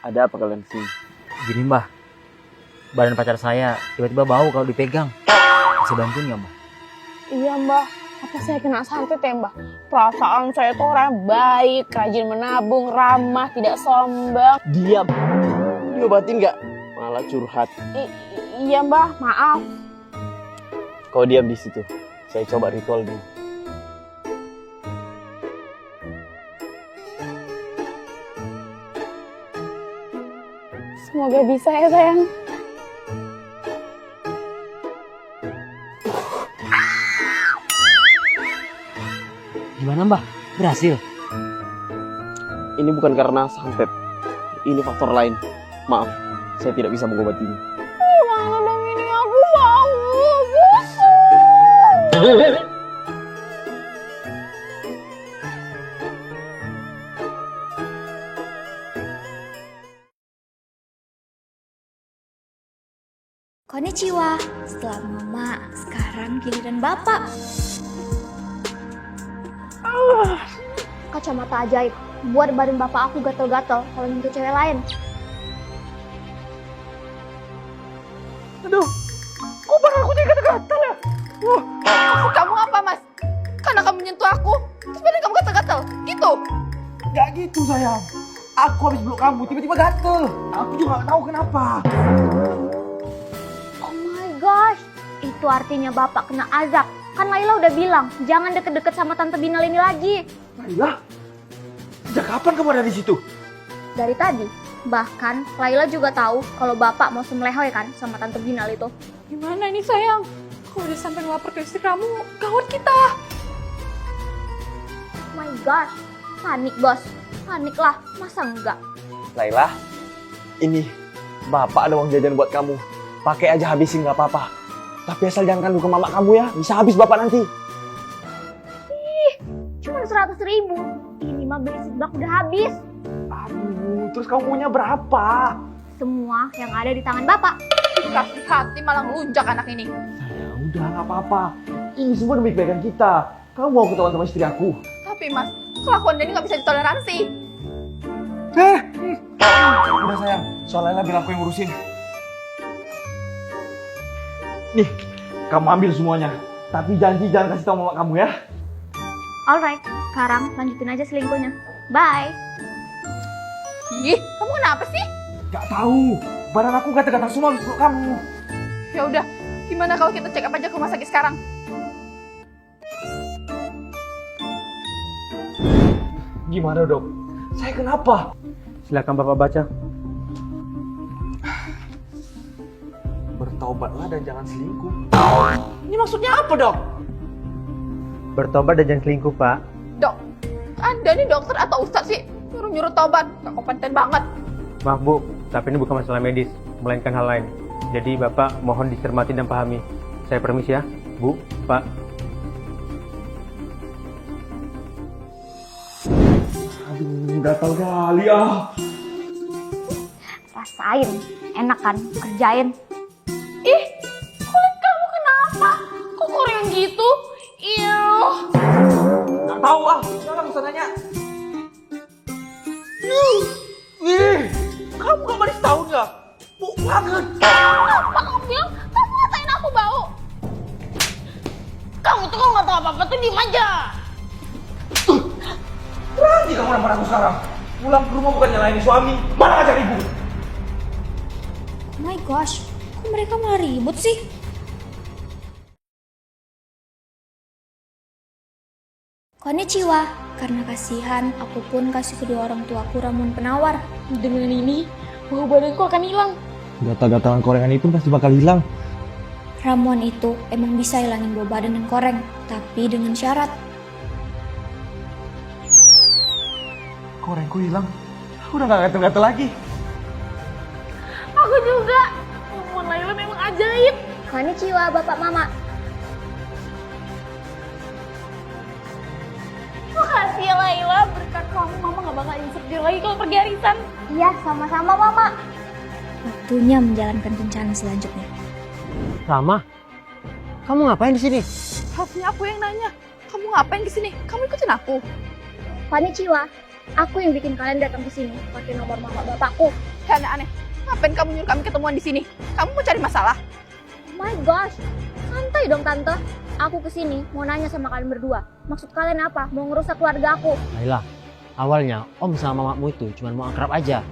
Ada apa kalian sini? Gini mbah, badan pacar saya tiba-tiba bau kalau dipegang. Bisa bantuin nggak mbah? Iya mbak, apa saya kena santet ya mbak? Perasaan saya tuh orang baik, rajin menabung, ramah, tidak sombong. Diam. Diobatin nggak? Malah curhat. Iya mbak, maaf. Kau diam di situ. Saya coba recall dulu. Semoga bisa ya sayang. Gimana mbah? Berhasil? Ini bukan karena santet. Ini faktor lain. Maaf, saya tidak bisa mengobatinya. Gimana dong ini, aku mau busuk. Konnichiwa, setelah mama, sekarang giliran bapak. Kacamata ajaib, buat badan bapak aku gatel-gatel kalau nyentuh cewek lain. Aduh, kok badan aku jadi gatel-gatel ya? Maksud kamu apa mas? Karena kamu menyentuh aku, terus badan kamu gatel-gatel, gitu? Gak gitu sayang. Aku habis peluk kamu, tiba-tiba gatel. Aku juga gak tahu kenapa. Oh my gosh, itu artinya bapak kena azab. Kan Laila udah bilang, jangan deket-deket sama Tante Binal ini lagi. Laila? Sejak kapan kamu ada di situ? Dari tadi. Bahkan Laila juga tahu kalau bapak mau semelehoy kan sama Tante Binal itu. Gimana ini sayang? Kalau udah sampai ngelapor ke istri kamu, gawat kita. Oh my gosh, panik bos. Panik lah, masa enggak? Laila, ini bapak ada uang jajan buat kamu. Pakai aja habisin gak apa-apa. Tapi asal jangan kandung ke mama kamu ya, bisa habis bapak nanti. Cuma 100.000. Ini mah beli seblak udah habis. Aduh, terus kamu punya berapa? Semua yang ada di tangan bapak. Kasih hati malah ngelunjak anak ini. Ya udah gak apa-apa. Ini semua demi kebaikan kita. Kamu mau ketahuan sama istri aku. Tapi mas, kelakuan dia ini gak bisa ditoleransi. Udah sayang, soal Laila bilang aku yang ngurusin. Nih, kamu ambil semuanya. Tapi janji jangan kasih tahu mama kamu ya. Alright, sekarang lanjutin aja selingkuhnya. Bye. Ih, kamu kenapa sih? Gak tahu. Badan aku gatal-gatal semua habis peluk kamu. Ya udah, gimana kalau kita check up aja ke rumah sakit sekarang? Gimana dok? Saya kenapa? Silakan Bapak baca. Bertobatlah dan jangan selingkuh. Ini maksudnya apa dok? Bertobat dan jangan selingkuh, Pak. Dok, Anda nih dokter atau ustadz sih? Nyuruh-nyuruh tobat, gak kompeten banget. Maaf Bu, tapi ini bukan masalah medis, melainkan hal lain. Jadi Bapak mohon dicermati dan pahami. Saya permisi ya, Bu, Pak. Aduh, gatal kali ah. Rasain, enak kan? Kerjain. Ih, kulit kamu kenapa? Kok koreng gitu? Ih, Gak tahu ah. Jangan usah nanya. Ih, kamu gak baris tahun ya? Bau banget. apa kamu bilang? Kamu ngatain aku bau? Kamu tuh kalau nggak tahu apa-apa tuh diem aja. Berani kamu nampar aku sekarang. Pulang ke rumah bukan nyalain suami, malah ngajak ribut. Oh my gosh, kok mereka malah ribut sih? Konnichiwa, karena kasihan, aku pun kasih kedua orang tuaku ramuan penawar. Dengan ini, bau badanku akan hilang. Gatal-gatalan korengan itu pasti bakal hilang. Ramuan itu emang bisa hilangin bau badan dan koreng, tapi dengan syarat. Korengku hilang. Aku udah gak gatel-gatel lagi. Aku juga. Ramuan Laila memang ajaib. Konnichiwa, Bapak Mama. Makasih ya Laila, berkat kamu Mama gak bakal insecure lagi kalau pergi arisan. Iya, sama-sama Mama. Waktunya menjalankan rencana selanjutnya. Rama, kamu ngapain di sini? Harusnya aku yang nanya. Kamu ngapain kesini? Kamu ikutin aku. Konnichiwa. Aku yang bikin kalian datang ke sini pakai nomor mama bapakku. Aneh-aneh. Ngapain kamu nyuruh kami ketemuan di sini? Kamu mau cari masalah? Oh my gosh, santai dong tante. Aku kesini mau nanya sama kalian berdua. Maksud kalian apa? Mau ngerusak keluarga aku? Laila, awalnya Om sama mamamu itu cuma mau akrab aja.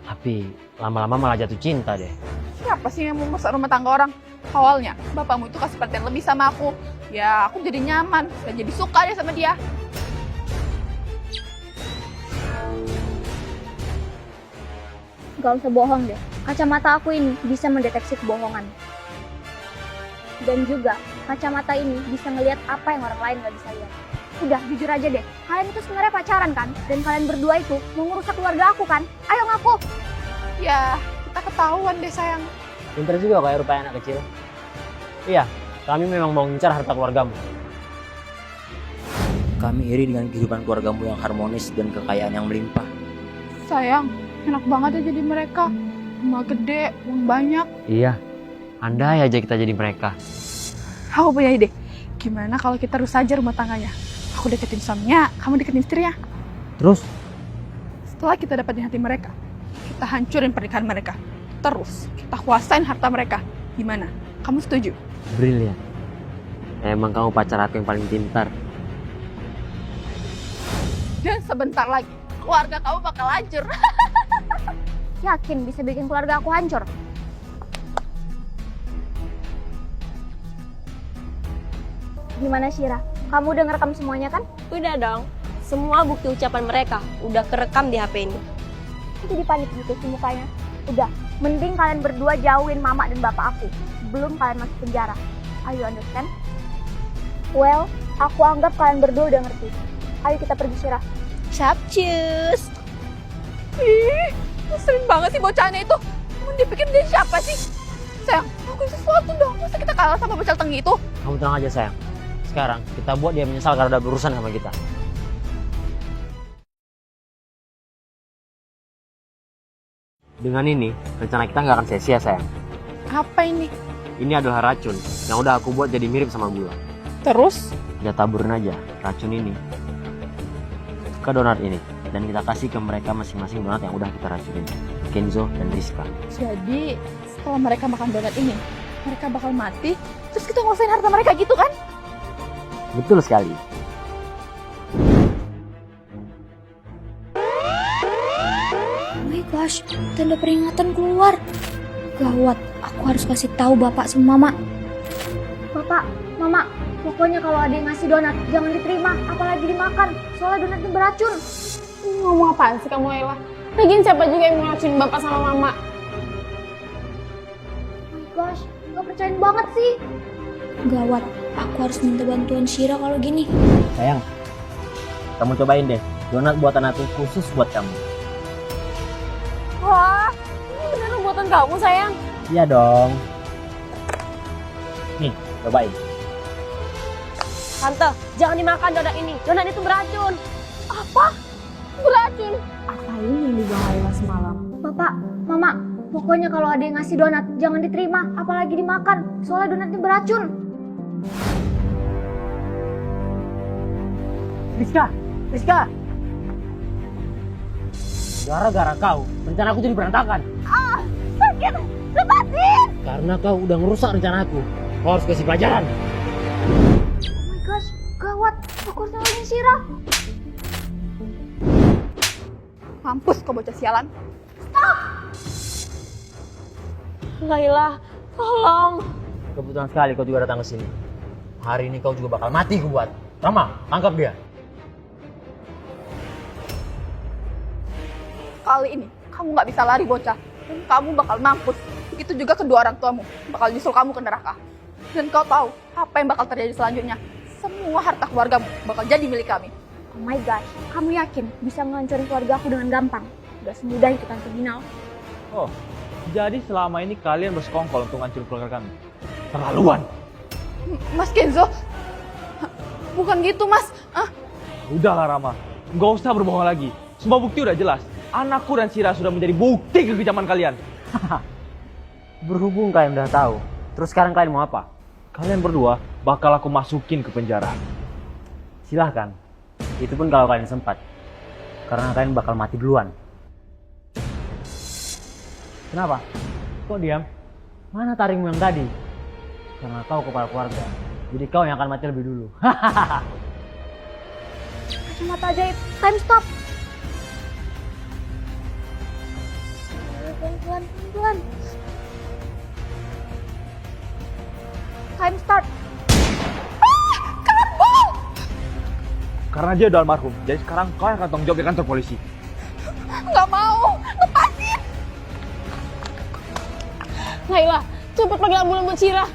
Tapi lama-lama malah jatuh cinta deh. Siapa sih yang mau merusak rumah tangga orang? Awalnya, bapakmu itu kasih perhatian lebih sama aku. Ya, aku jadi nyaman. Saya jadi suka deh sama dia. Gak usah bohong deh. Kacamata aku ini bisa mendeteksi kebohongan. Dan juga kacamata ini bisa ngelihat apa yang orang lain gak bisa lihat. Udah, jujur aja deh. Kalian itu sebenarnya pacaran kan? Dan kalian berdua itu mau ngerusak keluarga aku kan? Ayo ngaku. Ya, kita ketahuan deh sayang. Pintar juga kayak rupanya anak kecil. Iya, kami memang mau ngincar harta keluargamu. Kami iri dengan kehidupan keluargamu yang harmonis dan kekayaan yang melimpah. Sayang, enak banget ya jadi mereka. Rumah gede, uang banyak. Iya, andai aja kita jadi mereka. Aku punya ide. Gimana kalau kita rusak aja rumah tangganya? Aku deketin suaminya, kamu deketin istrinya. Terus, Setelah kita dapetin hati mereka, kita hancurin pernikahan mereka. Terus, kita kuasain harta mereka. Gimana? Kamu setuju? brilian. Emang kamu pacar aku yang paling pintar. Dan sebentar lagi, keluarga kamu bakal hancur. Yakin bisa bikin keluarga aku hancur? Gimana Syira? Kamu udah ngerekam semuanya kan? Udah dong, semua bukti ucapan mereka udah kerekam di HP ini. Jadi panik gitu sih mukanya. Udah, mending kalian berdua jauhin mama dan bapak aku. Belum kalian masuk penjara. Ayo understand? Well, aku anggap kalian berdua udah ngerti. Ayo kita pergi Syira. Capcus. Ih, ngeselin banget sih bocahnya itu. Emang dia pikir dia siapa sih? Sayang, lakuin sesuatu dong. Masa kita kalah sama bocah tenggi itu? Kamu tenang aja sayang. Sekarang kita buat dia menyesal karena udah berurusan sama kita. Dengan ini, rencana kita nggak akan sia-sia sayang. Apa ini? Ini adalah racun yang udah aku buat jadi mirip sama gula. Terus? Kita taburin aja racun ini ke donat ini. Dan kita kasih ke mereka masing-masing donat yang udah kita racunin. Kenzo dan Rizka. Jadi, setelah mereka makan donat ini, mereka bakal mati. Terus kita nguasain harta mereka gitu kan? Betul sekali. Oh my gosh, tanda peringatan keluar. Gawat, aku harus kasih tahu bapak sama mama. Bapak, mama, pokoknya kalau ada yang ngasih donat, jangan diterima, apalagi dimakan. Soalnya donatnya beracun. Ngomong apaan sih kamu Ella? Lagian siapa juga yang mau ngelacunin bapak sama mama? Oh my gosh, gak percaya banget sih. Gawat, aku harus minta bantuan Syira kalau gini. Sayang, kamu cobain deh. Donat buatan aku khusus buat kamu. Wah, ini beneran buatan kamu sayang. Iya dong. Nih, cobain. Tante, jangan dimakan donat ini. Donat itu beracun. Beracun. Apa ini yang dibawa Ella semalam? Bapak, mama, pokoknya kalau ada yang ngasih donat, jangan diterima, apalagi dimakan. Soalnya donatnya beracun. Rizka! Gara-gara kau, rencana aku jadi berantakan. Sakit. Lepasin. Karena kau udah ngerusak rencana aku. Kau harus kasih pelajaran. Oh my gosh, gawat, aku harus nolongin Syira. Mampus kau bocah sialan. Laila, tolong. Kebetulan sekali kau juga datang ke sini. Hari ini kau juga bakal mati ku buat. Rama, tangkap dia. Kali ini kamu nggak bisa lari bocah. Dan kamu bakal mampus. Begitu juga kedua orang tuamu bakal nyusul kamu ke neraka. Dan kau tahu apa yang bakal terjadi selanjutnya? Semua harta keluargamu bakal jadi milik kami. Oh my gosh, kamu yakin bisa ngancurin keluarga aku dengan gampang? Gak semudah itu Tante Minal. Oh, jadi selama ini kalian bersekongkol untuk ngancurin keluarga kami? Terlaluan! Mas Kenzo, bukan gitu mas. Udahlah Rama, nggak usah berbohong lagi. Semua bukti udah jelas. Anakku dan Syira sudah menjadi bukti kekejaman kalian. Berhubung kalian udah tahu, terus sekarang kalian mau apa? Kalian berdua bakal aku masukin ke penjara. Silahkan. Itu pun kalau kalian sempat. karena kalian bakal mati duluan. Kenapa? Kok diam? Mana taringmu yang tadi? Karena kau kepala keluarga, jadi kau yang akan mati lebih dulu. Kacamata ajaib, time stop. Pelan. Time start. Karena dia udah almarhum, jadi sekarang kau yang akan tanggung jawab di kantor polisi. Nggak mau. Lepasin. Naila, cepet panggil ambulan buat Syirah.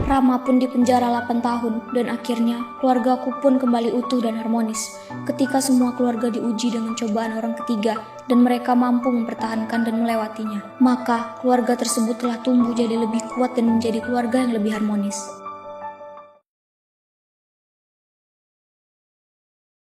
Rama pun dipenjara 8 tahun dan akhirnya keluargaku pun kembali utuh dan harmonis. Ketika semua keluarga diuji dengan cobaan orang ketiga dan mereka mampu mempertahankan dan melewatinya, maka keluarga tersebut telah tumbuh jadi lebih kuat dan menjadi keluarga yang lebih harmonis.